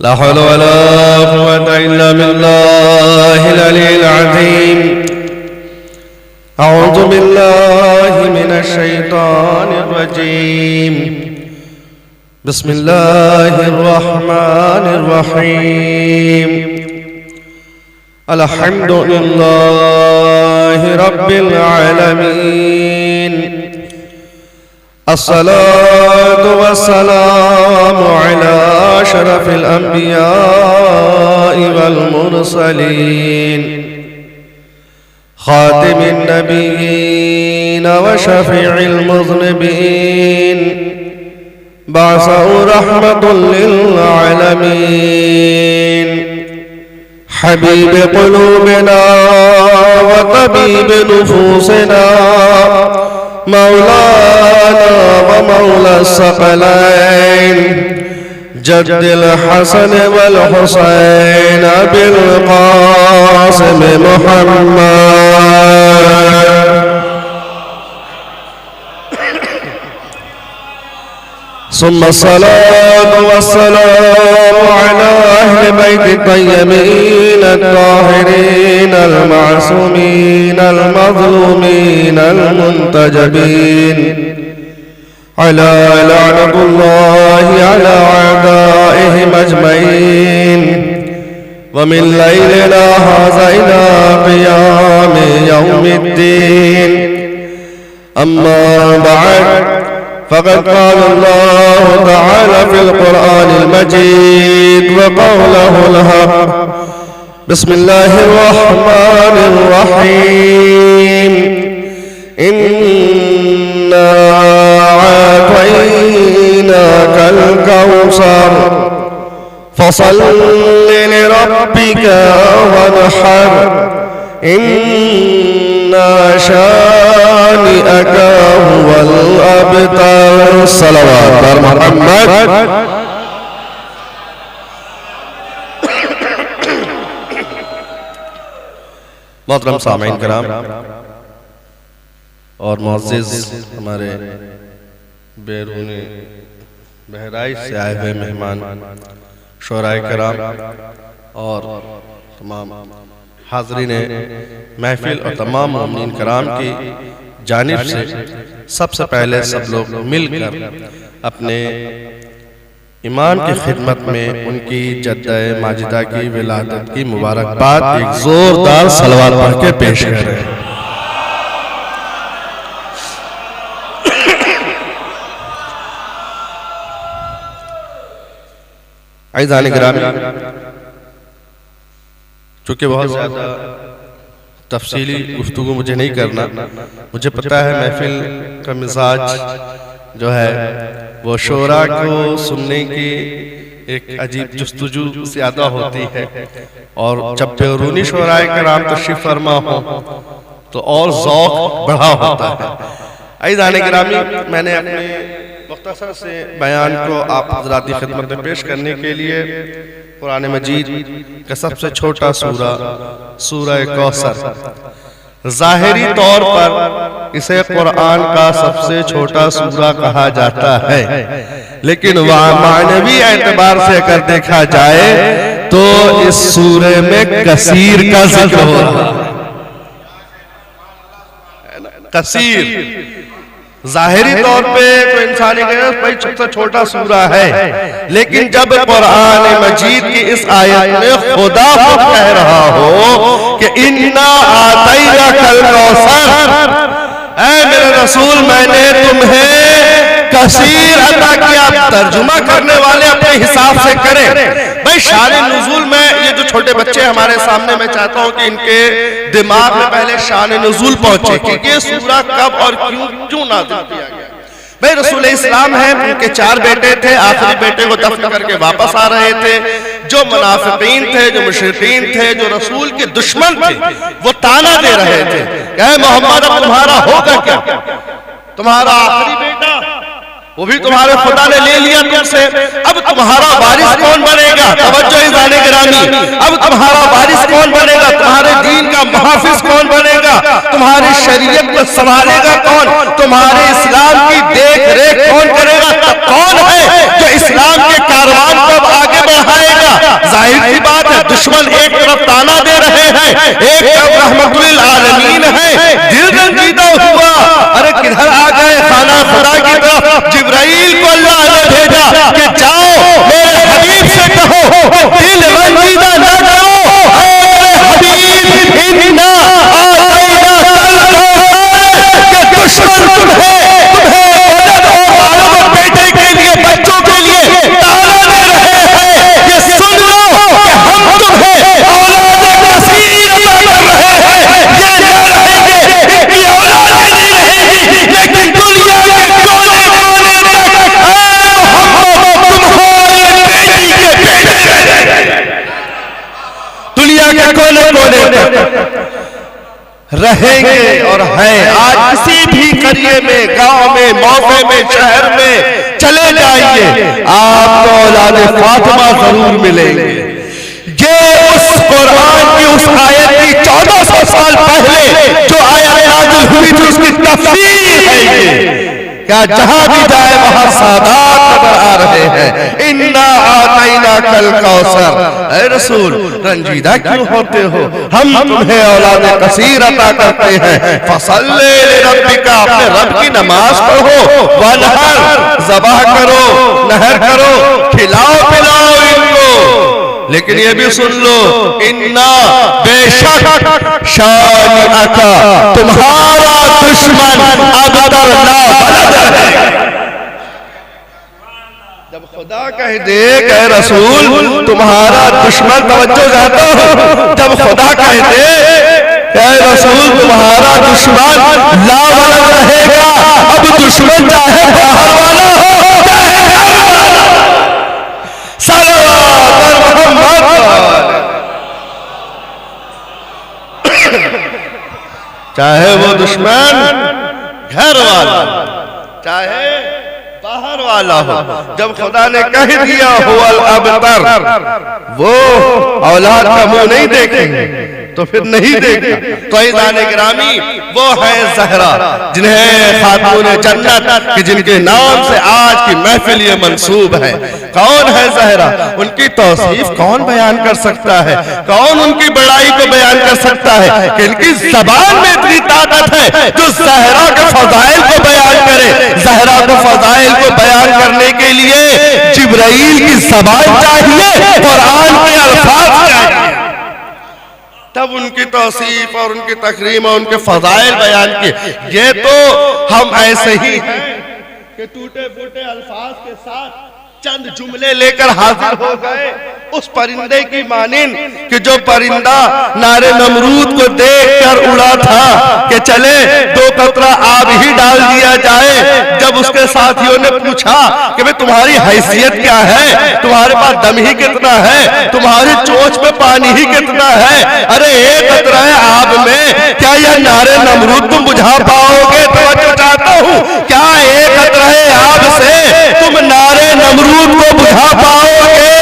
ला हौला वला कुव्वता इल्ला बिल्लाहिल अलील अज़ीम। अऊज़ु बिल्लाहि मिनश शैतानिर रजीम। बिस्मिल्लाहिर रहमानिर रहीम। अल्हम्दुलिल्लाहि रब्बिल आलमीन। अस्सलातु वस्सलामु अला अशरफिल अंबियाइ वल मुरसलीन खातिमिन नबिय्यीन व शफीइल मुज़निबीन बाअसहु रहमतुल लिल आलमीन। हबीब क़ुलूबिना व तबीब नुफूसिना मौलाना व मौला सकलैन जद्दिल हसन वल हुसैन बिल क़ासिम मुहम्मद। सुम्मा सलातु वस्सलामु अला अहलि बैति तय्यबीन अत्ताहिरीन अल-मासूमीन अल-मज़लूमीन अल-मुंतजबीन अला लअनतुल्लाहि अला अअदाइहिम अजमईन व मिन लैलिना हाज़ा इला क़ियामि यौमिद्दीन। अम्मा बअद फ़क़द क़ाल अल्लाहु तआला फ़िल क़ुरआनिल मजीद व क़ौलुहुल हक़। बिस्मिल्लाहिर रहमानिर रहीम। इन्ना अअतैनाकल कौसर फ़सल्लि लिरब्बिका वन्हर इन्ना शानिअका हुवल अबतर। सलवात अला मुहम्मद। मोहतरम सामीन कराम और मुअज़्ज़िज़ हमारे बैरूनी बहराइच से आए हुए मेहमान शोराए कराम और तमाम हाज़रीन महफिल और तमाम मोमिनीन कराम की जानिब से सबसे पहले सब लोग मिलकर अपने ईमान की खिदमत में उनकी जद्दे माजिदा की विलादत की मुबारकबाद एक जोरदार सलवात पढ़ के पेश करें। अज़ीज़ान गिरामी, चूँकि बहुत ज़्यादा तफसीली गुफ्तगू मुझे नहीं करना, मुझे पता है महफिल का मिजाज जो है वो शोरा को सुनने की एक अजीब जुस्तजू ज़्यादा होती है और जब बैरूनी शोराए कराम तशरीफ़ फरमा हो तो और ज़ौक़ बढ़ा होता है। अज़ीज़ान गिरामी, मैंने अपने मुख्तसर से बयान को आप हज़रात की खिदमत में पेश करने के लिए कुरान मजीद का सबसे छोटा सूरा सूरह कौसर, ज़ाहिरी तौर पर इसे कुरान का सबसे छोटा सूरा कहा जाता है, लेकिन मानवी एतबार से अगर देखा जाए तो इस सूरे में कसीर का जिक्र हो रहा है। कसीर ज़ाहिरी तौर पे तो इंसानी भाई सबसे छोटा सूरा है, लेकिन जब कुरान मजीद की इस आयत में खुदा खुद कह रहा हो कि इन्ना आतैनाकल कौसर, ऐ मेरे रसूल मैंने तुम्हें कसीर अता किया। तर्जुमा करने वाले अपने हिसाब से करें। भाई शान नुज़ूल में ये जो छोटे बच्चे हमारे सामने, मैं चाहता हूँ कि इनके दिमाग में पहले शान नुज़ूल पहुंचे कि ये सूरा कब और क्यों नाज़िल किया गया। भाई रसूल इस्लाम है, उनके 4 बेटे थे, आखिरी बेटे को दफन करके वापस आ रहे थे। जो मुनाफिकीन थे, जो मुशरिकीन थे, जो रसूल के दुश्मन थे, वो ताना दे रहे थे, ऐ मोहम्मद अब तुम्हारा होगा क्या? तुम्हारा आखिरी बेटा वो भी तुम्हारे खुदा ने ले लिया तुमसे, अब तुम्हारा वारिस कौन बनेगा? तवज्जो इज़ाने गिरामी, अब तुम्हारा वारिस कौन बनेगा? तुम्हारे दीन का मुहाफिज कौन बनेगा? तुम्हारी शरीयत को संभालेगा कौन? तुम्हारे इस्लाम की देख रेख कौन करेगा? तब कौन है जो इस्लाम के कारवान को आगे बढ़ाएगा? है, एक तरफ रहमतुल आलमीन है, दिल रंजीदा हुआ। अरे किधर आ गए खाना खुदा की तरफ। जिब्राइल को अल्लाह ने भेजा कि जाओ मेरे हबीब से कहो दिल रंजीदा न करो। हबीब इन्ना आतैना के दुश्मन तुम्हें बेटे के लिए बच्चों के लिए ताला दे रहे हैं। ये सुन लो कि हम तुम्हें औलाद कसीर अता कर रहे हैं। ये न रहेंगे, इनकी औलादें नहीं रहेंगी, लेकिन दुनिया के कोने कोने तक तुम्हारे बेटी के बेटे रहेंगे। दुनिया के कोने कोने तक रहेंगे और हैं। आज किसी भी करिए में, गांव में, मौके में, शहर में चले जाइए, आपको औलाद फातिमा जरूर मिलेंगे। ये उस कुरान की उस आयत की 1400 साल पहले जो आयत नाज़िल हुई थी उसकी तफसीर है ये। क्या जहां भी जाए वहां सादात नजर आ रहे हैं। इन्ना आतैना कल कौसर। ऐ रसूल रंजीदा क्यों होते हो? हम तुम्हें औलाद कसीर अता करते हैं। फसल्ले लिरब्बिका, अपने रब की नमाज पढ़ो। वनहर, ज़बाह करो, नहर करो, खिलाओ पिलाओ इनको। लेकिन ये भी सुन लो, इन्ना बेशक शानिअका, तुम्हारा दुश्मन अबतर ला बलद है। जब खुदा कह दे कि रसूल तुम्हारा दुश्मन, तवज्जो जाता हो, जब खुदा कह दे कि रसूल तुम्हारा दुश्मन ला बलद रहेगा, अब दुश्मन चाहे बाहर वाला हो चाहे घर वाला, चाहे वो दुश्मन घर वाला चाहे बाहर वाला हो। जब खुदा ने कह दिया हुवल अबतर, वो औलाद का मुंह नहीं देखेंगे तो फिर नहीं देखा। तो ईज़ान गिरामी वो है ज़हरा, जिन्हें खातून जन्नत कि जिनके नाम से आज की महफिल ये मंसूब है। कौन है ज़हरा? उनकी तौसीफ कौन बयान कर सकता है? कौन उनकी बड़ाई को बयान कर सकता है? कि इनकी ज़बान में इतनी ताकत है जो ज़हरा के फ़ज़ाइल को बयान करे। ज़हरा को फ़ज़ाइल को बयान करने के लिए जिब्राइल की ज़बान चाहिए, कुरान के अल्फाज चाहिए, तब उनकी तौसीफ और उनकी तकरीम और उनके फजाइल बयान किए। ये तो हम ऐसे ही हैं कि टूटे फूटे अल्फाज के साथ चंद जुमले लेकर हाजिर हो गए उस परिंदे की मानिन कि जो परिंदा नारे नमरूद को देखकर उड़ा था कि चले 2 कतरा आब ही डाल दिया जाए। जब उसके साथियों ने पूछा कि भाई तुम्हारी हैसियत क्या है, तुम्हारे पास दम ही कितना है, तुम्हारी चोंच में पानी ही कितना है, अरे 1 कतरा आब में क्या यह नारे नमरूद तुम बुझा पाओगे? तो चाहता हूँ, क्या 1 कतरा आब से तुम नारे नमरूद को बुझा पाओगे?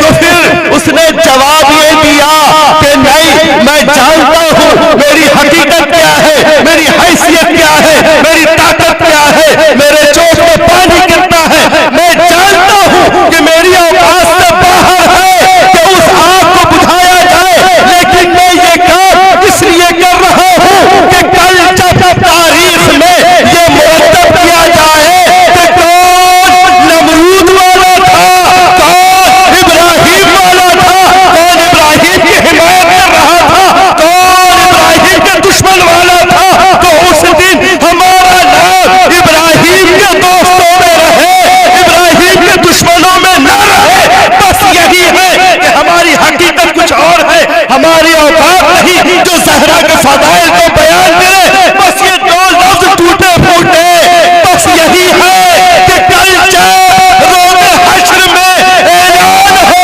तो फिर उसने जवाब ये दिया कि नहीं, मैं जानता हूं मेरी हकीकत क्या है, मेरी हैसियत क्या है, मेरी ताकत क्या है, मेरे चोट में पानी कितना है। मैं जानता हूं कि मेरी औकात से बाहर है कि उस आग को बुझाया जाए, लेकिन मैं ये काम इसलिए कर रहा हूं कि कल जब तारीख में ये मुरतब किया जाए कि कौन नमरूद वाला था, कौन इब्राहिम वाला था, कौन इब्राहिम की हिमायत कर रहा था, कौन इब्राहिम के दुश्मन वाला था, तो उस दिन हमारा नाम इब्राहिम के दोस्तों में रहे, इब्राहिम के दुश्मनों में न रहे। बस यही है कि हमारी हकीकत कुछ और है, हमारी औकात नहीं जो ज़हरा के फज़ाइल को बयान करे। बस ये 2 लफ्ज़ टूटे फूटे, बस यही है कि कल जब रोज़े हश्र में ऐलान हो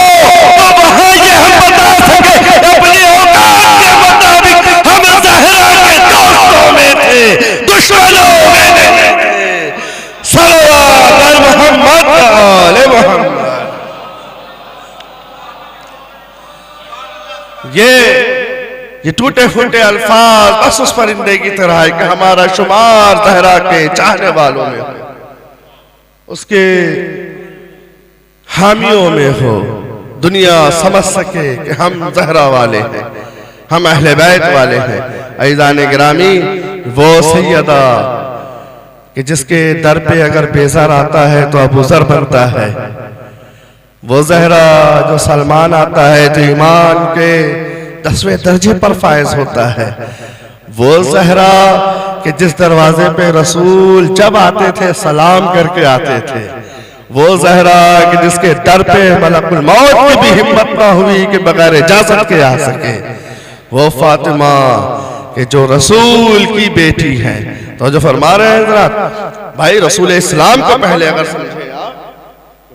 तो वहां ये हम बता सके अपनी औकात के मुताबिक हम ज़हरा के दोस्तों में थे, दुश्मनों में नहीं थे। सल्लल्लाहु अलैहि मोहम्मद। ये टूटे फूटे अल्फाज बस उस परिंदे की तरह है कि हमारा शुमार ज़हरा के चाहने वालों में हो, उसके हामियों में हो, दुनिया समझ सके कि हम ज़हरा वाले हैं। हम अहले बैत वाले हैं। अज़ीज़ान गिरामी, वो सैयदा कि जिसके दर पे अगर बेज़र आता है तो अबू ज़र बनता है, वो ज़हरा जो सलमान आता है तो ईमान के 10वें दर्जे पर फायज होता है, वो ज़हरा कि जिस दरवाजे पे रसूल जब आते थे सलाम करके आते थे, वो ज़हरा कि जिसके दर पे मलकुल मौत की भी हिम्मत ना हुई कि बगैर इजाजत के आ सके, वो फातिमा कि जो रसूल की बेटी है। तो जो फरमा रहे हैं जरा भाई, रसूल इस्लाम को पहले अगर समझे आप,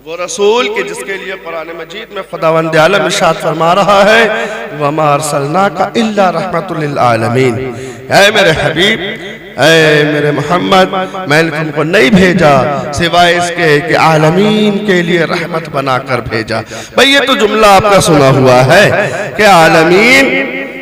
वो रसूल के जिसके लिए कुरान मजीद में खुदावंद आलम इरशाद फरमा रहा है, वमा अर्सलनाका इल्ला रहमतुल लिल आलमीन, ऐ मेरे हबीब, ऐ मेरे मोहम्मद, मैंने तुमको नहीं भेजा सिवाय इसके कि आलमीन के लिए रहमत बनाकर भेजा। भाई ये तो जुमला आपका सुना हुआ है कि आलमीन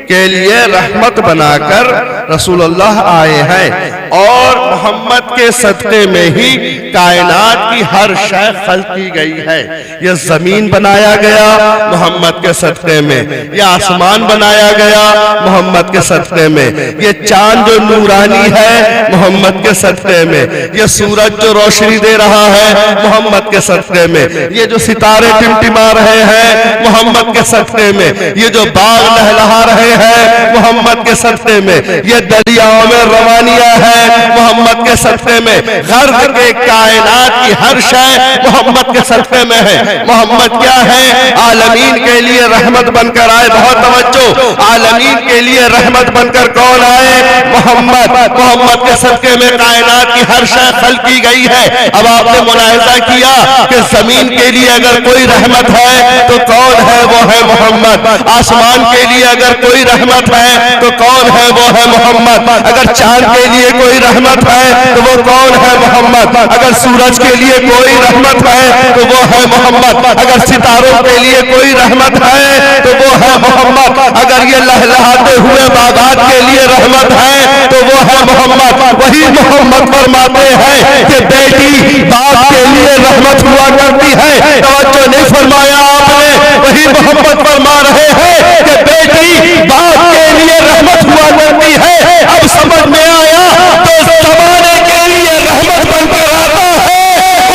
के लिए रहमत बनाकर रसूलुल्लाह आए हैं, और मोहम्मद के सदक़े में ही कायनात की हर शय खल्क़ की गई है। यह ज़मीन बनाया गया मोहम्मद के सदक़े में, यह आसमान बनाया गया मोहम्मद के सदक़े में, यह चांद जो नूरानी है मोहम्मद के सदक़े में, यह सूरज जो रोशनी दे रहा है मोहम्मद के सदक़े में, ये जो सितारे टिमटिमा रहे हैं मोहम्मद के सदक़े में, ये जो बाग लहलहा रहे हैं मोहम्मद के सदक़े में, ये दरियाओं में रवानिया है मोहम्मद के सदक़े में, गर्द के कायनात की हर शय मोहम्मद के सदक़े में है। मोहम्मद क्या है? आलमीन के लिए रहमत बनकर आए। बहुत तवज्जो, आलमीन के लिए रहमत बनकर कौन आए? मोहम्मद। मोहम्मद के सदक़े में कायनात की हर शय खल्क़ की गई है। अब आपने मुलाहिज़ा किया कि जमीन के लिए अगर कोई रहमत है तो कौन है? वो है मोहम्मद। आसमान के लिए अगर कोई रहमत है तो कौन है? वो है मोहम्मद। अगर चांद के लिए कोई रहमत है तो वो कौन है? मोहम्मद। अगर सूरज के लिए कोई रहमत है तो वो है मोहम्मद। अगर सितारों के लिए कोई रहमत है तो वो है मोहम्मद। अगर ये लहलहाते हुए बागात के लिए रहमत है तो वो है मोहम्मद। वही मोहम्मद फरमाते हैं कि बेटी बाप के लिए रहमत हुआ करती है। तवज्जो नहीं फरमाया आपने? वही मोहम्मद फरमा रहे हैं कि बेटी बाप के लिए रहमत हुआ करती है। अब समझ में आया, तो जमाने के लिए रहमत बनकर आता है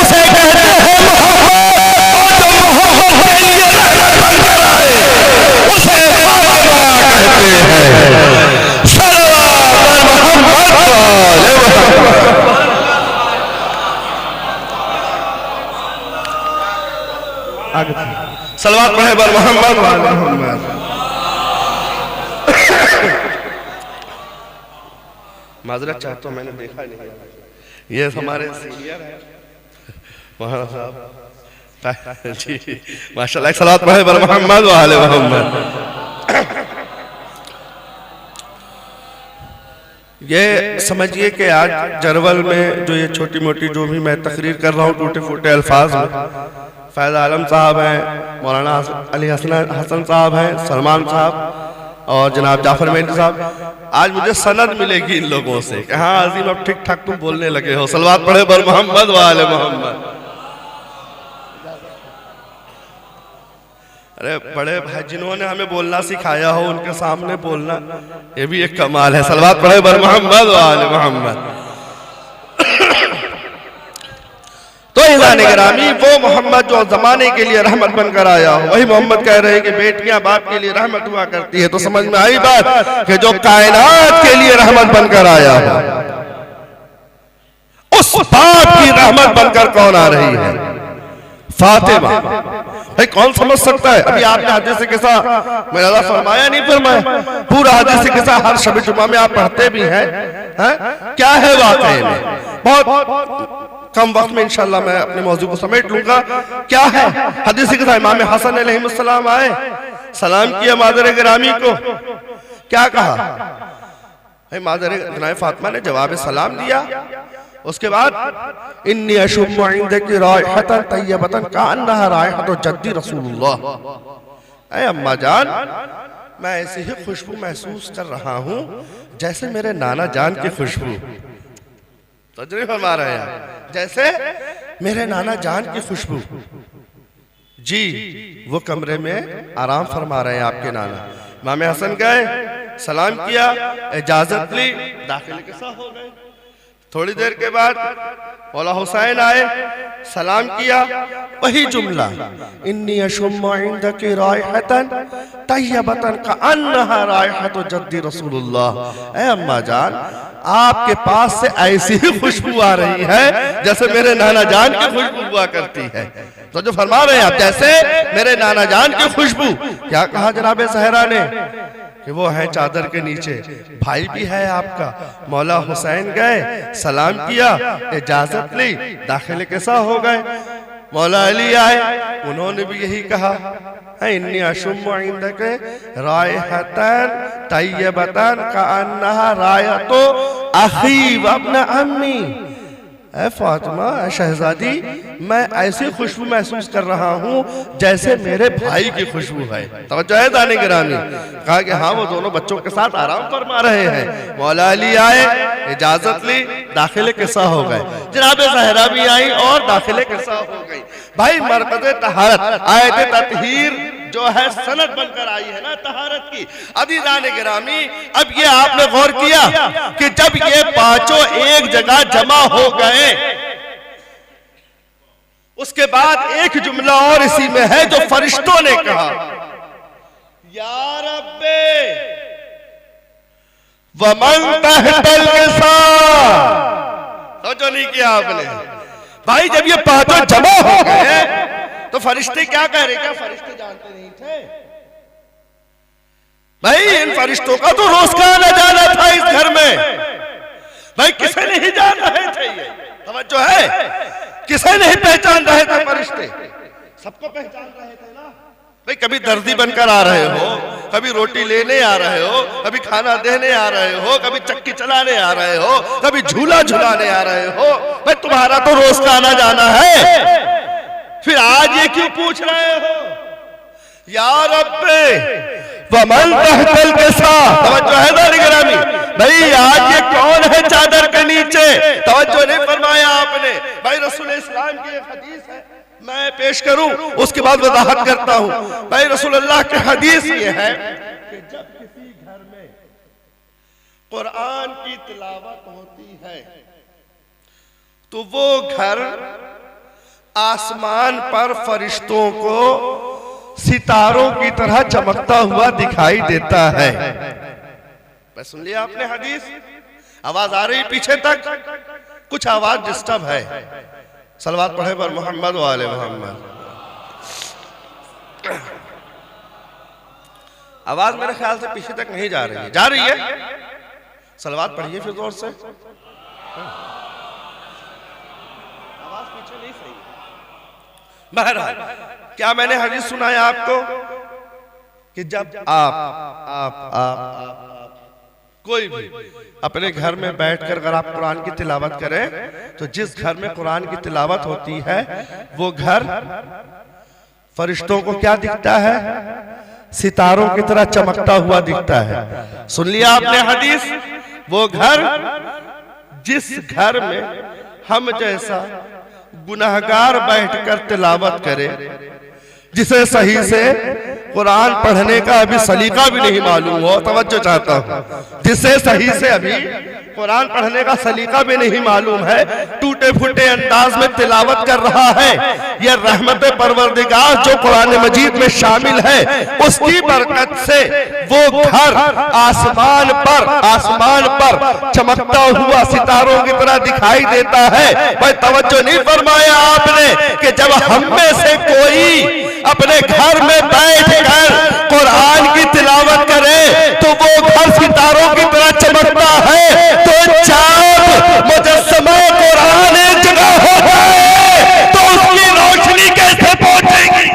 उसे कहते हैं मोहम्मद, और जो मोहम्मद के लिए रहमत बनकर आए उसे फातिमा कहते हैं। सल्लल्लाहु अलैहि वसल्लम। सलवात पढ़े बर मोहम्मद वाले मोहम्मद। माजरत चाहता हूं, मैंने देखा नहीं, ये हमारे सीनियर है वहाँ साहब जी, माशाल्लाह। सलात पढ़े बर मोहम्मद वाले मोहम्मद। ये समझिए कि आज जरवल में जो ये छोटी मोटी जो भी मैं तकरीर कर रहा हूँ टूटे फूटे अल्फाज में, फैज़ आलम साहब हैं, मौलाना अली हसन साहब हैं, सलमान साहब और जनाब जाफर मेहदी साहब, आज मुझे सनद मिलेगी इन लोगों से कि हाँ अजीम अब ठीक ठाक तुम बोलने लगे हो। सलवात पढ़े बर मोहम्मद वाले मोहम्मद। अरे बड़े भाई जिन्होंने हमें बोलना सिखाया हो उनके सामने बोलना ये भी एक कमाल है। सलवात पढ़े बर मोहम्मद वाले मोहम्मद। तो इंसान गिरामी, वो मोहम्मद जो जमाने के लिए रहमत बनकर आया हो, वही मोहम्मद कह रहे हैं कि बेटियां बाप के लिए रहमत हुआ करती है। तो समझ में आई बात कि जो कायनात के लिए रहमत बनकर आया हो, उस बाप की रहमत बनकर कौन आ रही है? फातिमा। भाई कौन समझ सकता है? अभी आपने हदीस से किसा मेरा फरमाया नहीं फरमाया? पूरा हदीस से किसा हर शब जुमा में आप पढ़ते भी हैं, क्या है वाकई में? बहुत कम वक्त में इंशाल्लाह मैं अपने मौजू को समेट लूंगा। क्या है हदीस के साथ? इमाम हसन अलैहिस्सलाम आए, सलाम किया मादर गिरामी को, क्या कहा? मादर जनाब फातिमा ने जवाब सलाम दिया। उसके बाद इन्नी अशुम्मु इंदकी राइहतन तय्यबतन कान्नहा राइहतु जद्दी रसूलुल्लाह। ऐ अम्मा जान, मैं ऐसी ही खुशबू महसूस कर रहा हूँ जैसे मेरे नाना जान की खुशबू। तजरीफ फरमा रहे हैं जैसे मेरे नाना जान की खुशबू। जी वो कमरे में आराम फरमा रहे हैं आपके नाना। इमाम हसन गए, सलाम किया, इजाजत ली, दाखिले के साथ हो गए। थोड़ी देर के बाद मौला हुसैन आए, सलाम किया, वही जुमला, इन्नी अशुम्मु इंदकी रायहतन तय्यबतन कअन्नहा रायहतु जद्दी रसूलुल्लाह। ऐ अम्मा जान, आपके पास से ऐसी ही खुशबू आ रही है जैसे मेरे नाना जान की खुशबू हुआ करती है। तो जो फरमा रहे हैं आप, जैसे मेरे नाना जान की खुशबू। क्या कहा जनाब सहरा ने कि वो है चादर के नीचे, भाई भी है आपका। मौला हुसैन गए, सलाम किया, इजाजत ली, दाखिले के साथ हो गए। मौला अली आए, उन्होंने भी यही कहा, इन्नी अशुम्मु इंदके रायहतन तय्यबतन कअन्नहा रायतु अखी व इब्न अम्मी। ऐ फातिमा, शहजादी, मैं ऐसी खुशबू महसूस कर रहा हूँ जैसे मेरे भाई की खुशबू है। तवज्जो है दाने गिरामी। कहा कि हाँ, वो दोनों बच्चों के साथ आराम फरमा रहे हैं। मौला अली आए, इजाजत ली, दाखिले के साथ हो गए। जनाब ज़हरा भी आई और दाखिले के साथ हो गई। भाई मरकज़े तहारत, आयत ततहीर जो है सनद बनकर आई है ना तहारत की। अज़ीज़ान गिरामी, अब ये आपने गौर किया कि जब ये पांचों एक जगह जमा हो गए, उसके बाद एक जुमला और इसी में है जो फरिश्तों ने कहा, या रब्बे वमन तहतल निसा। समझो नहीं किया आपने। भाई जब ये पांचों जमा हो गए तो फरिश्ते क्या कह रहे? क्या फरिश्ते जानते नहीं थे? भाई इन फरिश्तों का तो रोज का आना जाना था इस घर में। भाई किसे नहीं जान रहे थे ये? तवज्जो है, किसे नहीं पहचान रहे थे फरिश्ते? सबको पहचान रहे थे ना। भाई कभी दर्दी बनकर आ रहे हो, कभी रोटी लेने आ रहे हो, कभी खाना देने आ रहे हो, कभी चक्की चलाने आ रहे हो, कभी झूला झुलाने आ रहे हो। भाई तुम्हारा तो रोज का आना जाना है। फिर आज ये क्यों पूछ रहे हो? या रब्बे वमन तहतल निसा। तवज्जो है दानी गिरामी। भाई आज ये कौन है चादर के नीचे? तवज्जो नहीं फरमाया आपने। भाई रसूल इस्लाम की एक हदीस है, मैं पेश करूं, उसके बाद वजाहत करता हूं। भाई रसूल अल्लाह की हदीस ये है कि जब किसी घर में कुरान की तिलावत होती है तो वो घर आसमान पर फरिश्तों को सितारों की तरह चमकता हुआ दिखाई देता है। मैं सुन लिया आपने हदीस? आवाज आ रही पीछे तक? कुछ आवाज डिस्टर्ब है। सलवात पढ़े पर मोहम्मद व आले मोहम्मद। आवाज मेरे ख्याल से पीछे तक नहीं जा रही है। जा रही है? सलवात पढ़िए फिर जोर से। आवाज पीछे नहीं सही। बहरहाल, क्या मैंने हदीस सुनाया आपको कि जब आप कोई भी अपने घर में बैठकर अगर आप कुरान की तिलावत करें तो जिस घर में कुरान की तिलावत होती है वो घर फरिश्तों को क्या दिखता है? सितारों की तरह चमकता हुआ दिखता है। सुन लिया आपने हदीस? वो घर, जिस घर में हम जैसा गुनाहगार बैठकर तिलावत करे, जिसे सही से कुरान पढ़ने का अभी सलीका भी नहीं मालूम हो, तवज्जो चाहता हूं, जिसे सही से अभी कुरान पढ़ने का सलीका भी नहीं मालूम है, टूटे फूटे अंदाज में तिलावत कर रहा है, यह रहमत परवरदिगार जो कुरान मजीद में शामिल है उसकी बरकत से वो घर आसमान पर चमकता हुआ सितारों की तरह दिखाई देता है। भाई तवज्जो नहीं फरमाया आपने कि जब हम में से कोई अपने घर में बैठकर कुरान की तिलावत करे तो वो घर सितारों की तरह चमकता है, तो चाँद मुजस्समा कुरान एक जगह हो जाए तो उसकी रोशनी कैसे पहुंचेगी?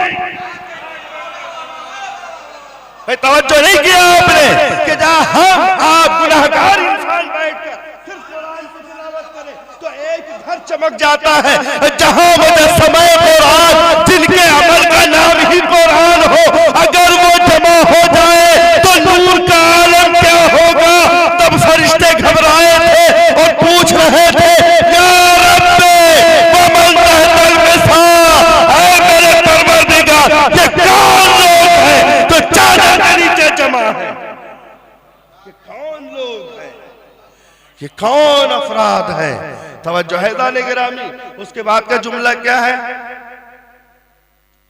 तवज्जो नहीं किया आपने कि जहां हम आप गुनाहगार इंसान बैठकर सिर्फ कुरान की तिलावत करें तो एक घर चमक जाता है, जहां मुजस्समा कुरान जिनके अमल का नाम ही कुरान हो, अगर वो जमा हो जाए तो नूर का आलम क्या होगा? तब फरिश्ते घबराए थे और पूछ रहे थे, या रब्बे वमन तहतल निसा, ऐ मेरे परवरदिगार ये कौन लोग हैं तो चादर के नीचे जमा है? ये कौन अफराद है? तवज्जो है ज़ाने गिरामी। उसके बाद का जुमला क्या है?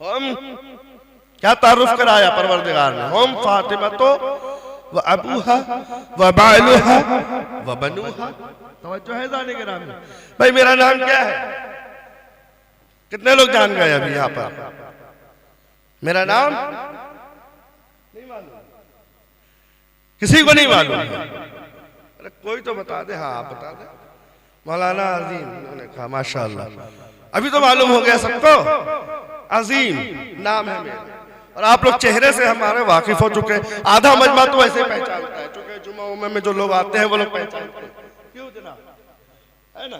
हम क्या तारुफ कराया परवरदिगार ने? हम फातिमा तो व अबूहा व बालूहा व बनूहा। तवज्जो है ज़ाने गिरामी। भाई मेरा नाम क्या है? कितने लोग जान गए अभी यहां पर? मेरा नाम नहीं मालूम, किसी को नहीं मालूम? अरे कोई तो बता दे। हाँ आप बता दे। मौलाना अजीम, उन्होंने कहा माशाअल्लाह, अभी तो मालूम हो गया सबको। अजीम नाम है मेरा, और आप लोग चेहरे से हमारे वाकिफ हो चुके हैं। आधा मजमा तो ऐसे पहचानता है, चूंकि जुमा में जो लोग आते हैं वो लोग पहचानते हैं। क्यों जनाब, है ना?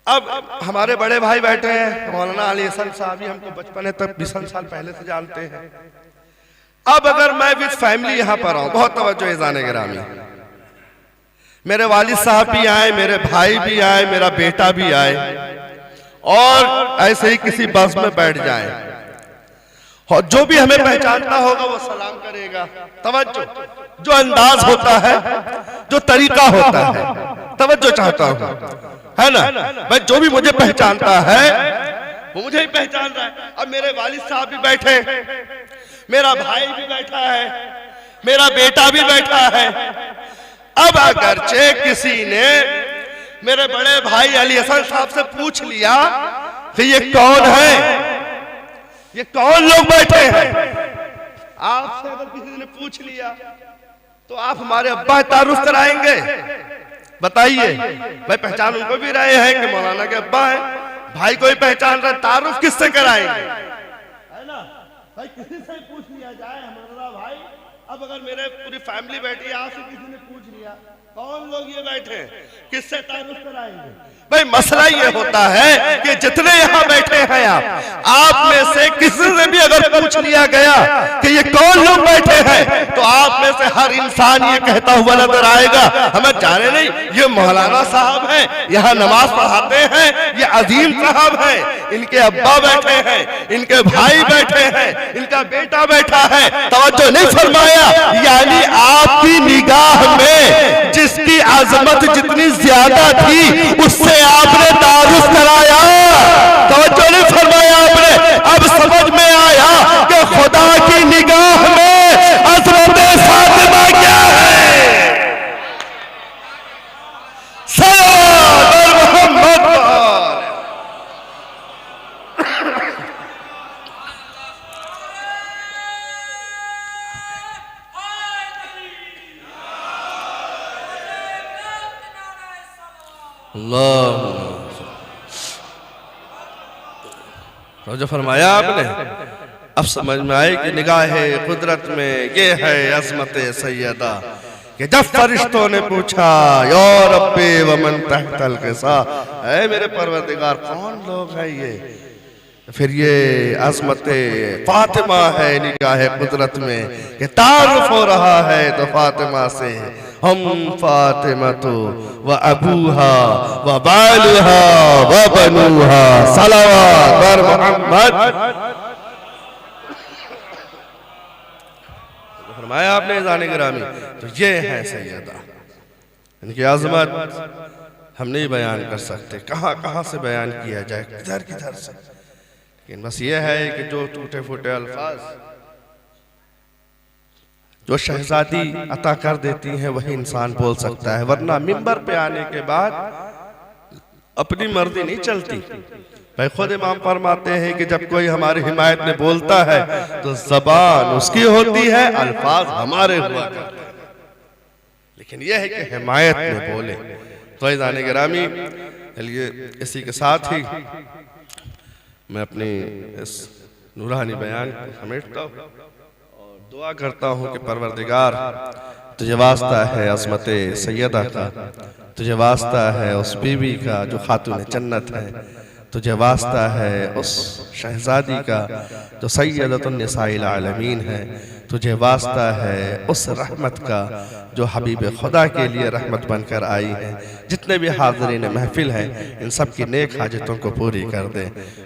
अब हमारे बड़े भाई बैठे हैं, मौलाना अली हसन साहब, हमको बचपन तक 20 साल पहले से जानते हैं। अब अगर मैं विद फैमिली यहाँ पर आऊँ, बहुत तवज्जो है ज़ाने गिरामी, मेरे वालिद साहब भी आए, मेरे भाई भी आए, मेरा बेटा भी आए, और ऐसे ही किसी बस में बैठ जाए, और जो भी हमें पहचानता होगा वो सलाम करेगा। तवज्जो, जो अंदाज होता है, जो तरीका होता है, तवज्जो चाहता हूँ, है ना? भाई जो भी मुझे पहचानता है वो मुझे ही पहचान रहा है। अब मेरे वालिद साहब भी बैठे, मेरा भाई भी बैठा है, मेरा बेटा भी बैठा है। अब अगरचे किसी ने मेरे बड़े भाई अली हसन साहब से पूछ लिया कि ये कौन है, ये कौन लोग बैठे हैं, आपसे अगर किसी ने पूछ लिया तो आप हमारे अब्बा तारुफ कराएंगे? बताइए। भाई पहचान उनको भी रहे हैं कि मौलाना के अब्बा है, भाई को ही पहचान रहे, तारुफ किससे कराएंगे? है ना? भाई किसी से पूछ लिया जाए हमारा भाई। अब अगर मेरे पूरी फैमिली बैठी है, आपसे किसी ने पूछ लिया कौन लोग ये बैठे हैं, किससे तारुफ कराएंगे? भाई मसला ये होता है कि जितने यहाँ बैठे हैं आप में से किसी से भी अगर पूछ लिया गया कि ये कौन लोग बैठे हैं, तो आप में से हर इंसान ये कहता हुआ नजर आएगा, हमें जाने नहीं, ये मौलाना साहब हैं, यहाँ नमाज पढ़ाते हैं, ये अजीम साहब हैं, इनके अब्बा बैठे हैं, इनके भाई बैठे हैं, इनका बेटा बैठा है। तवज्जो नहीं फरमाया? यानी आपकी निगाह में जिसकी आजमत जितनी ज्यादा थी उससे आपने तारुफ कराया। तवज्जो नहीं फरमाया आपने? अब समझ में आया कि खुदा की निगाह में अजमत फातिमा क्या है। सल्लल्लाहु मोहम्मद। जो फरमाया आपने, अब समझ में आए कि निगाह कुदरत में ये है अज़मत सैयदा, कि जब फरिश्तों ने पूछा या रब्बे व मन तहतल क़िसा, ऐ मेरे परवरदिगार कौन लोग हैं ये, फिर ये अज़मत फातिमा है निगाह कुदरत में, कि तारुफ हो रहा है तो फातिमा से, हम फातिमा तो व अबूहा व बालूहा व बनूहा सलावत बर मोहम्मद। फरमाया आपने ज़ाने गिरामी, तो ये है सैयदा, इनकी आज़मत हम नहीं बयान कर सकते, कहाँ कहाँ से बयान किया जाए, किधर किधर से। लेकिन बस ये है कि जो टूटे फूटे अल्फाज जो शहजादी अता कर देती हैं वही इंसान बोल सकता है, वरना मिंबर पे आने के बाद अपनी मर्जी नहीं चलती। भाई खुद इमाम फरमाते हैं कि जब कोई हमारी हिमायत में बोलता है तो जबान उसकी होती है, अल्फाज हमारे हुआ करते हैं, लेकिन यह है कि हिमायत में बोले। तो ज़ाने गिरामी, चलिए इसी के साथ ही मैं अपनी इस नूरानी बयान को समेटता हूँ और दुआ करता हूँ कि परवरदिगार तुझे वास्ता है अज़मत सैयदा का, तुझे वास्ता है उस बीवी का जो खातून जन्नत है, तुझे वास्ता है उस शहजादी का जो सैयदतुन निसाइल आलमीन है, तुझे वास्ता है उस रहमत का जो हबीब खुदा के लिए रहमत बनकर आई हैं। जितने भी हाज़रीन महफिल हैं इन सब की नेक हाजतों को पूरी कर दे।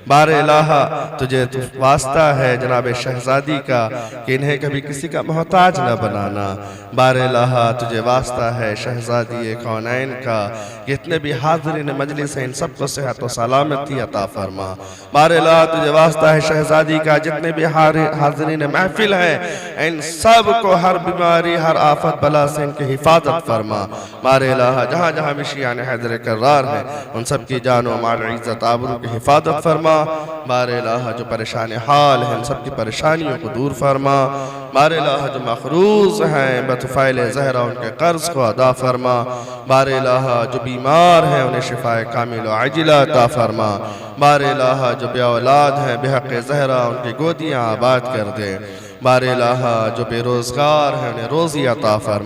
बारे इलाहा तुझे वास्ता है जनाब शहजादी का कि इन्हें कभी किसी का मोहताज न बनाना। बारे इलाहा तुझे वास्ता है शहजादी कौनैन का कि इतने भी हाज़रीन मजलिस हैं इन सबको सेहत व सलामती अता फरमा। बारे इलाहा तुझे वास्ता है शहजादी का जितने भी हाज़रीन महफिल हैं इन सब को हर बीमारी हर आफत बला से इनकी हिफाजत फरमा। बारे इलाहा जहाँ जहाँ भी शियाने हैदर करार हैं उन सब की जान व माल इज़्ज़त आबरू की हिफाजत फरमा। बारे इलाहा जो परेशान हाल हैं उन सब की परेशानियों को दूर फरमा। बारे इलाहा जो मखरूज हैं बतफ़ैल ज़हरा उनके कर्ज को अदा फरमा। बारे इलाहा जो बीमार हैं उन्हें शिफाए कामिल व आजिला अता फरमा। बारे इलाहा जो बे औलाद हैं बेहक़ ज़हरा उनकी गोदियाँ आबाद कर दे। बारे इलाहा जो बेरोज़गार हैं उन्हें रोज़ी अता फरमा।